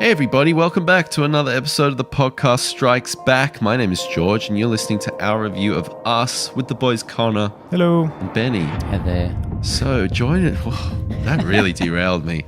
Hey everybody, welcome back to another episode of the podcast Strikes Back. My name is George and you're listening to our review of Us with the boys Connor Hello. and Benny. Hey there. So Jordan, that really derailed me.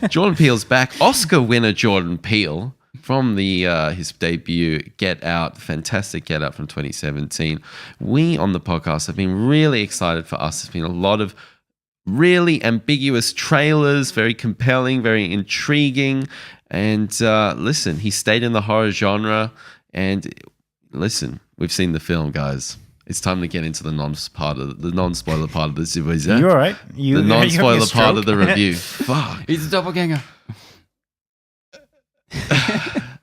Jordan Peele's back. Oscar winner Jordan Peele from his debut Get Out, fantastic Get Out from 2017. We on the podcast have been really excited for Us. There's been a lot of really ambiguous trailers, very compelling, very intriguing. And listen, he stayed in the horror genre. And listen, we've seen the film, guys. It's time to get into the non-spoiler part of this. Is that? You all right? The non-spoiler part of the review. Fuck. He's a doppelganger.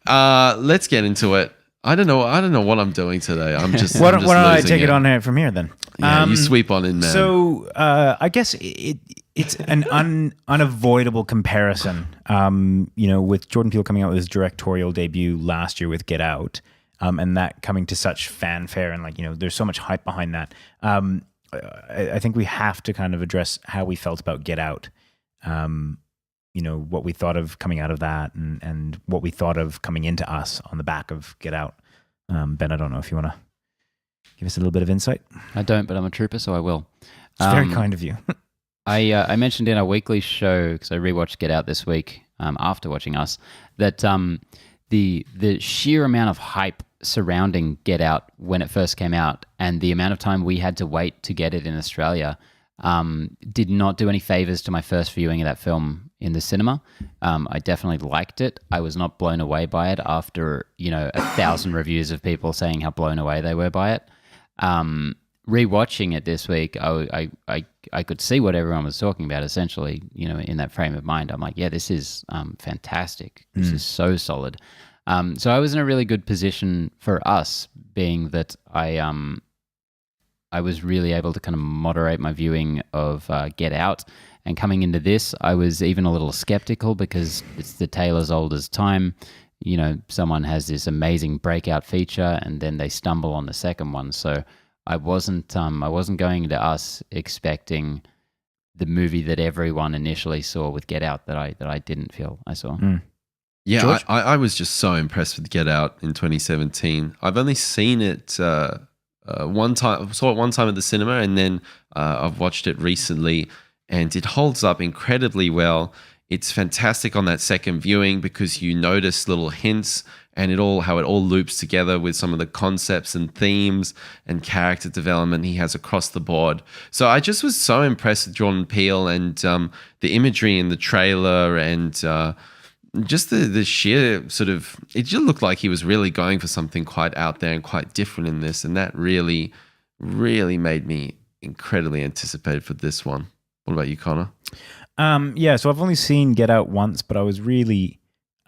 Let's get into it. I don't know what I'm doing today. I'm just. Why I'm don't just I losing take it on from here then? Yeah, you sweep on in, man. So I guess it's an unavoidable comparison. With Jordan Peele coming out with his directorial debut last year with Get Out, and that coming to such fanfare and there's so much hype behind that. I think we have to kind of address how we felt about Get Out. What we thought of coming out of that and what we thought of coming into Us on the back of Get Out. Ben, I don't know if you want to give us a little bit of insight. I don't, but I'm a trooper, so I will. It's very kind of you. I mentioned in our weekly show, because I rewatched Get Out this week after watching Us, that the sheer amount of hype surrounding Get Out when it first came out and the amount of time we had to wait to get it in Australia did not do any favors to my first viewing of that film in the cinema. I definitely liked it. I was not blown away by it after 1,000 reviews of people saying how blown away they were by it. Rewatching it this week, I could see what everyone was talking about. Essentially, in that frame of mind, I'm like, yeah, this is fantastic. This is so solid. So I was in a really good position for Us, being that I was really able to kind of moderate my viewing of Get Out. And coming into this, I was even a little skeptical because it's the tale as old as time. Someone has this amazing breakout feature and then they stumble on the second one. So I wasn't going into Us expecting the movie that everyone initially saw with Get Out that I didn't feel I saw. Yeah, I was just so impressed with Get Out in 2017. I've only seen it one time. Saw it one time at the cinema, and then I've watched it recently, and it holds up incredibly well. It's fantastic on that second viewing because you notice little hints and how it all loops together with some of the concepts and themes and character development he has across the board. So I just was so impressed with Jordan Peele and the imagery in the trailer and just the sheer sort of, it just looked like he was really going for something quite out there and quite different in this. And that really, really made me incredibly anticipated for this one. What about you, Connor? So I've only seen Get Out once, but I was really,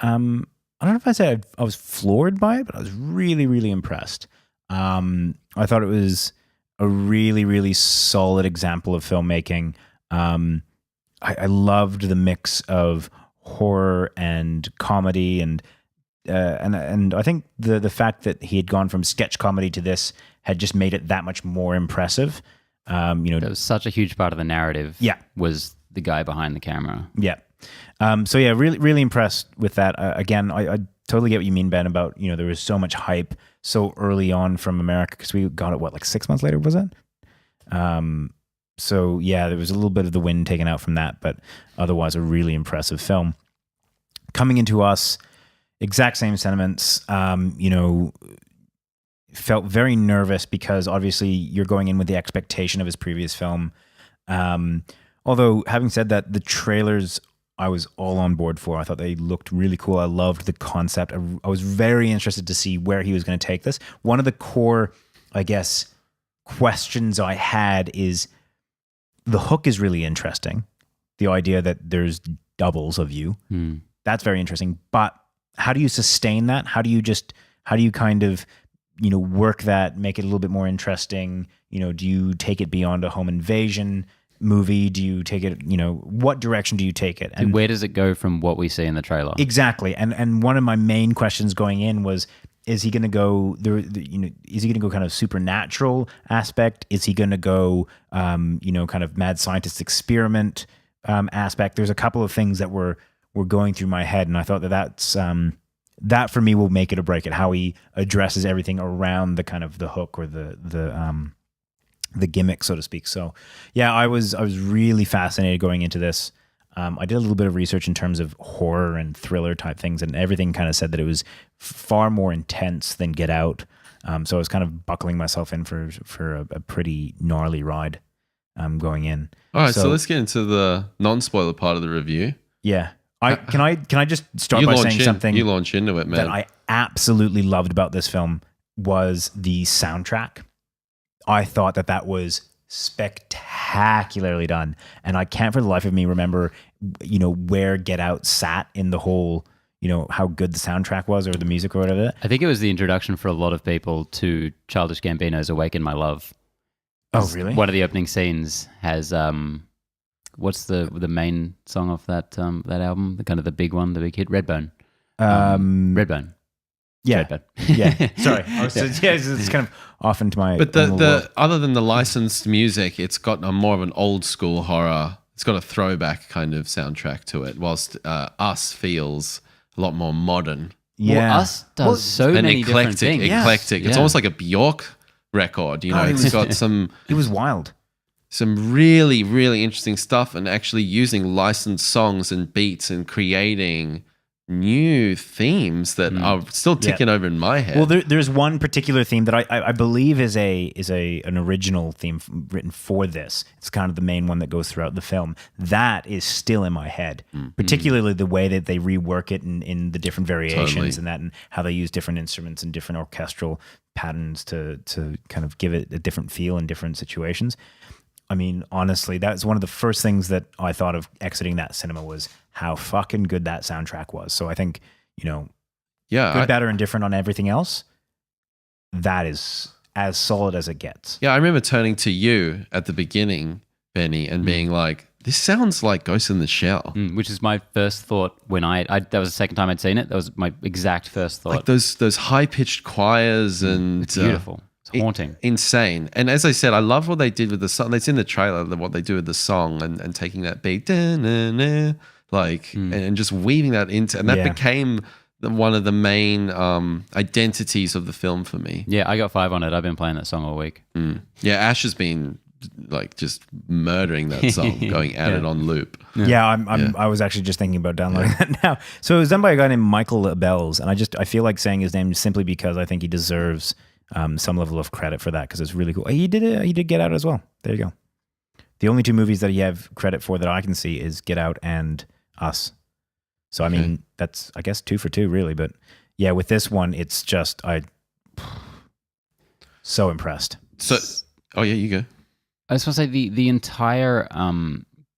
I don't know if I said I was floored by it, but I was really, really impressed. I thought it was a really, really solid example of filmmaking. I loved the mix of horror and comedy and I think the fact that he had gone from sketch comedy to this had just made it that much more impressive. That was such a huge part of the narrative. Yeah. Was the guy behind the camera. Yeah. Really, really impressed with that. Again, I totally get what you mean, Ben, about, there was so much hype so early on from America because we got it, like 6 months later, was it? So yeah, there was a little bit of the wind taken out from that, but otherwise a really impressive film. Coming into Us, exact same sentiments, felt very nervous because obviously you're going in with the expectation of his previous film. Although having said that, the trailers I was all on board for. I thought they looked really cool. I loved the concept. I was very interested to see where he was going to take this. One of the core, I guess, questions I had is the hook is really interesting. The idea that there's doubles of you. That's very interesting. But how do you sustain that? How do you kind of, work that, make it a little bit more interesting? Do you take it beyond a home invasion movie? Do you take it, what direction do you take it? And where does it go from what we see in the trailer? Exactly. And one of my main questions going in was, is he going to go is he going to go kind of supernatural aspect? Is he going to go, kind of mad scientist experiment aspect? There's a couple of things that were were going through my head, and I thought that's that for me will make it or break it. How he addresses everything around the kind of the hook or the gimmick, so to speak. So yeah, I was really fascinated going into this. I did a little bit of research in terms of horror and thriller type things, and everything kind of said that it was far more intense than Get Out. So I was kind of buckling myself in for a pretty gnarly ride going in. All right, so let's get into the non-spoiler part of the review. Yeah. Can I just start by saying something? You launch into it, man. That I absolutely loved about this film was the soundtrack. I thought that was spectacularly done, and I can't for the life of me remember, where Get Out sat in the whole, how good the soundtrack was or the music or whatever. I think it was the introduction for a lot of people to Childish Gambino's "Awaken My Love." Oh, really? One of the opening scenes has what's the main song of that album? The kind of the big one, the big hit, Redbone. Redbone. Yeah, Redbone. Yeah. Sorry, it's kind of off into my. But the other than the licensed music, it's got a more of an old school horror. It's got a throwback kind of soundtrack to it, whilst Us feels a lot more modern. Yeah, well, Us does so many different things. Eclectic. It's almost like a Bjork record. It's got some. It was wild. Some really, really interesting stuff, and actually using licensed songs and beats and creating new themes that are still ticking over in my head. Well, there's one particular theme that I believe is an original theme written for this. It's kind of the main one that goes throughout the film. That is still in my head, particularly the way that they rework it in the different variations and how they use different instruments and different orchestral patterns to kind of give it a different feel in different situations. I mean, honestly, that's one of the first things that I thought of exiting that cinema was how fucking good that soundtrack was. So I think, good, better, and different on everything else. That is as solid as it gets. Yeah, I remember turning to you at the beginning, Benny, and being like, this sounds like Ghost in the Shell. Which is my first thought when that was the second time I'd seen it. That was my exact first thought. Like those high-pitched choirs and... It's beautiful. Haunting. Insane. And as I said, I love what they did with the song. It's in the trailer, what they do with the song and taking that beat, and just weaving that into, and that became one of the main identities of the film for me. Yeah, I got 5 on it. I've been playing that song all week. Yeah, Ash has been like just murdering that song, going at it on loop. I was actually just thinking about downloading that now. So it was done by a guy named Michael Bells, and I feel like saying his name simply because I think he deserves some level of credit for that, because it's really cool. He did Get Out as well. There you go. The only 2 movies that he have credit for that I can see is Get Out and Us. So I mean, that's, I guess, 2 for 2 really. But yeah, with this one, it's just so impressed. So, you go. I just want to say the entire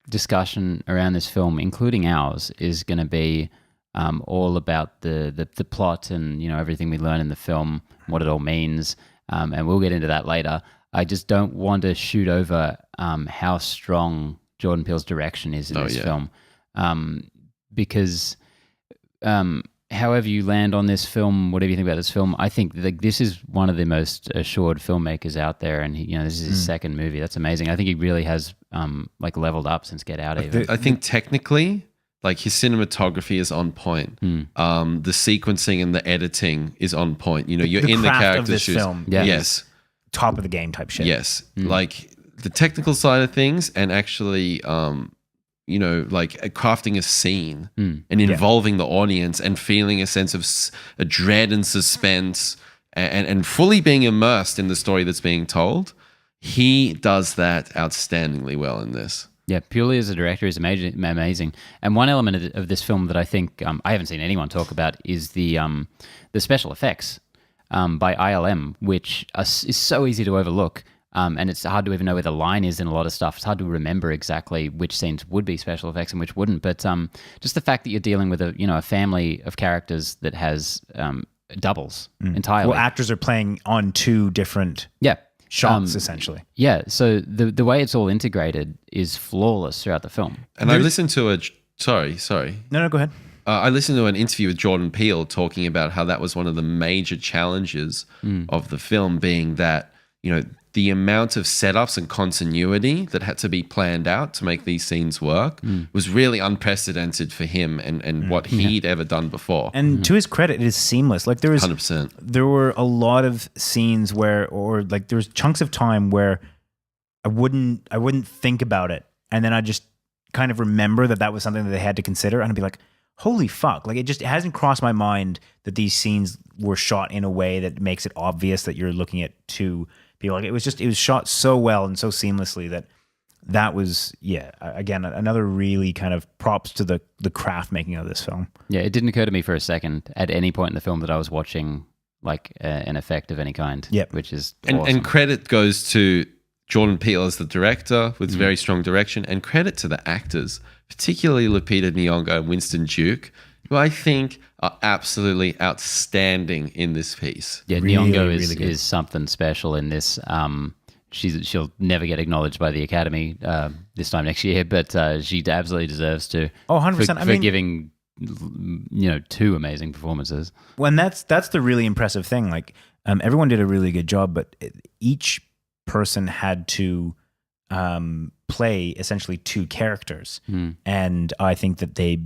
discussion around this film, including ours, is going to be all about the plot and everything we learn in the film, what it all means, and we'll get into that later. I just don't want to shoot over how strong Jordan Peele's direction is in this film, because however you land on this film, whatever you think about this film, I think this is one of the most assured filmmakers out there, and this is his second movie. That's amazing. I think he really has leveled up since Get Out. I think technically, like, his cinematography is on point. The sequencing and the editing is on point. You're in the character's shoes. Film, yes, top of the game type shit. Yes, like the technical side of things, and actually, crafting a scene and involving the audience and feeling a sense of a dread and suspense, and fully being immersed in the story that's being told. He does that outstandingly well in this. Yeah, purely as a director is amazing. And one element of this film that I think I haven't seen anyone talk about is the special effects by ILM, which is so easy to overlook. And it's hard to even know where the line is in a lot of stuff. It's hard to remember exactly which scenes would be special effects and which wouldn't. But just the fact that you're dealing with a family of characters that has doubles entirely. Well, actors are playing on 2 different shots, essentially. Yeah, so the way it's all integrated is flawless throughout the film. And I listened to Sorry. No, go ahead. I listened to an interview with Jordan Peele talking about how that was one of the major challenges of the film, being that, the amount of setups and continuity that had to be planned out to make these scenes work was really unprecedented for him and what he'd ever done before. And to his credit, it is seamless. Like there was 100%. There were a lot of scenes where, or like there was chunks of time where I wouldn't think about it, and then I just kind of remember that was something that they had to consider, and I'd be like, holy fuck. Like it hasn't crossed my mind that these scenes were shot in a way that makes it obvious that you're looking at two people. Like it was shot so well and so seamlessly that was, again, another really kind of props to the craft making of this film. Yeah, it didn't occur to me for a second at any point in the film that I was watching like an effect of any kind. Yep. Which is awesome. And credit goes to Jordan Peele as the director with very strong direction, and credit to the actors, particularly Lupita Nyong'o and Winston Duke, who I think are absolutely outstanding in this piece. Yeah, Really, Nyong'o really is something special in this. She'll never get acknowledged by the Academy this time next year, but she absolutely deserves to. Oh, 100%. For giving, two amazing performances. Well, and that's the really impressive thing. Like everyone did a really good job, but each person had to play essentially two characters, and I think that they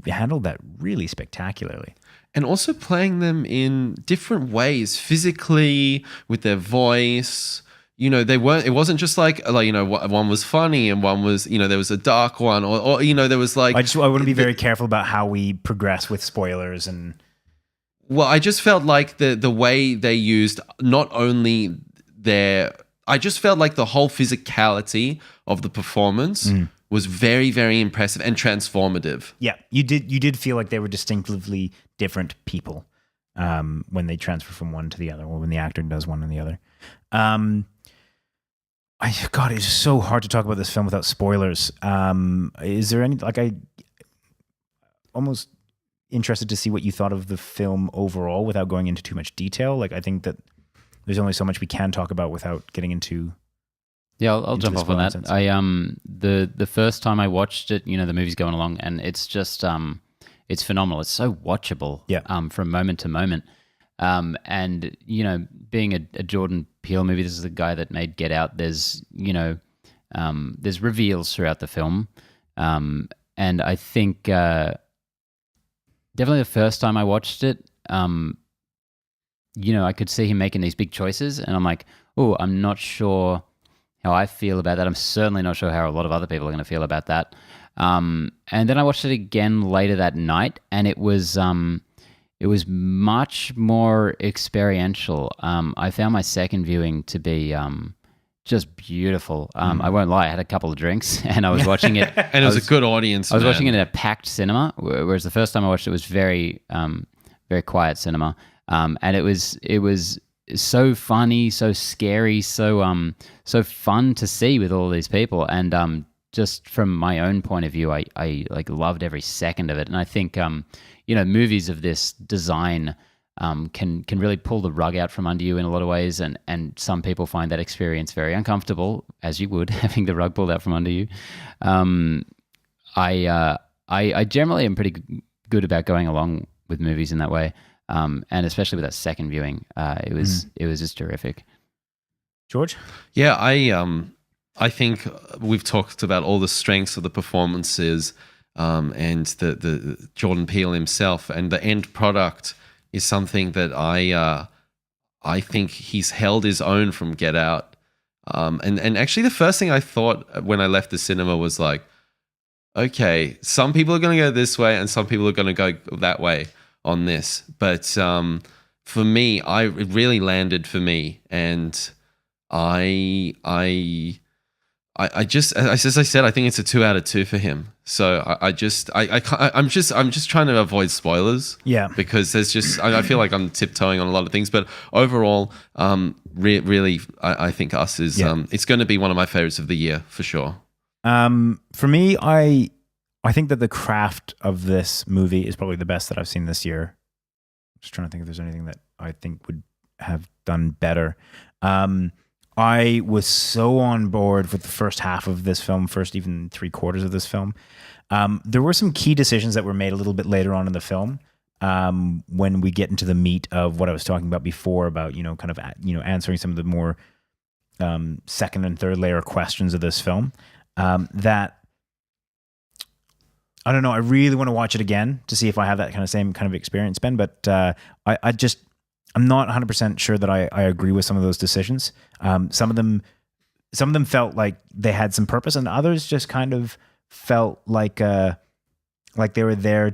handled that really spectacularly. And also playing them in different ways, physically, with their voice. They weren't. It wasn't just like one was funny and one was there was a dark one, or there was like. I want to be very careful about how we progress with spoilers and. Well, I just felt like the way they used not only I just felt like the whole physicality of the performance was very, very impressive and transformative. Yeah, you did feel like they were distinctively different people when they transfer from one to the other, or when the actor does one and the other. God, it's so hard to talk about this film without spoilers. Is there any, I almost interested to see what you thought of the film overall without going into too much detail. Like, I think that there's only so much we can talk about without getting into. Yeah, I'll jump off on that. The first time I watched it, the movie's going along, and it's just it's phenomenal. It's so watchable. Yeah. From moment to moment. And being a Jordan Peele movie, this is the guy that made Get Out. There's there's reveals throughout the film, and I think definitely the first time I watched it, I could see him making these big choices, and I'm like, oh, I'm not sure how I feel about that. I'm certainly not sure how a lot of other people are going to feel about that. And then I watched it again later that night, and it was much more experiential. I found my second viewing to be just beautiful. I won't lie, I had a couple of drinks and I was watching it. And it was a good audience. I was watching it in a packed cinema, whereas the first time I watched it was very, very quiet cinema. And it was so funny, so scary, so fun to see with all these people. And just from my own point of view, I like loved every second of it. And I think movies of this design can really pull the rug out from under you in a lot of ways, and some people find that experience very uncomfortable, as you would, having the rug pulled out from under you. I generally am pretty good about going along with movies in that way, and especially with that second viewing, it was just terrific. George? Yeah, I think we've talked about all the strengths of the performances. And the Jordan Peele himself, and the end product is something that I think he's held his own from Get Out. And actually the first thing I thought when I left the cinema was like, okay, some people are going to go this way and some people are going to go that way on this. But for me, it really landed for me, and I just, as I said, I think it's a 2 out of 2 for him. So I'm just trying to avoid spoilers. Yeah. Because there's just, I feel like I'm tiptoeing on a lot of things, but overall, really, I think Us is, it's going to be one of my favorites of the year for sure. For me, I think that the craft of this movie is probably the best that I've seen this year. I'm just trying to think if there's anything that I think would have done better. I was so on board with the first half of this film, first even 3/4 of this film. There were some key decisions that were made a little bit later on in the film, when we get into the meat of what I was talking about before, about, kind of, answering some of the more second and third layer questions of this film that I don't know. I really want to watch it again to see if I have that kind of same kind of experience, Ben. But I'm not 100% sure that I agree with some of those decisions. Some of them felt like they had some purpose, and others just kind of felt like they were there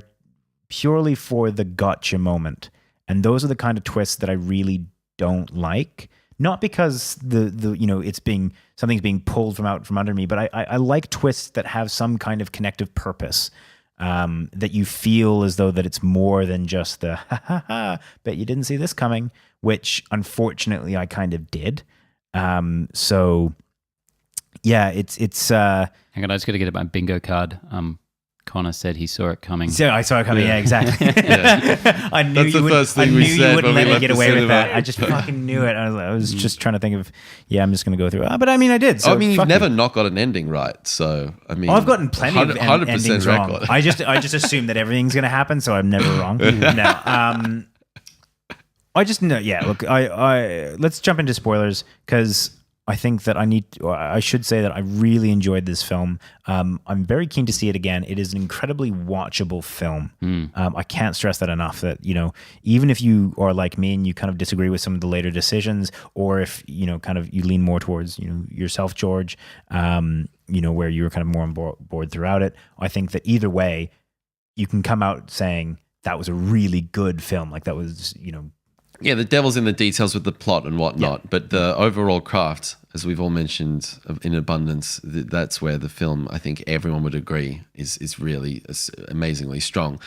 purely for the gotcha moment. And those are the kind of twists that I really don't like. Not because something's being pulled from under me, but I like twists that have some kind of connective purpose. That you feel as though that it's more than just the ha ha ha, bet you didn't see this coming, which unfortunately I kind of did. So yeah, it's Hang on, I just got to get my bingo card. Connor said he saw it coming. So I saw it coming. Yeah, exactly. I knew That's you the would. first thing I knew we you said wouldn't when let we me get left the away with cinema. that. I just fucking knew it. I was just trying to think of. Yeah, I'm just going to go through. But I mean, I did. So I mean, you've fuck never it. not got an ending right. So I mean, I've gotten plenty of 100% endings wrong. record. I just assume that everything's going to happen, so I'm never wrong. No, I just know. Yeah, look, I let's jump into spoilers because I think that I should say that I really enjoyed this film. I'm very keen to see it again. It is an incredibly watchable film. I can't stress that enough, that, even if you are like me and you kind of disagree with some of the later decisions, or if, kind of you lean more towards, yourself, George, where you were kind of more on board throughout it. I think that either way, you can come out saying that was a really good film. Like that was, Yeah, the devil's in the details with the plot and whatnot, but the overall craft, as we've all mentioned in abundance, that's where the film, I think everyone would agree, is really amazingly strong.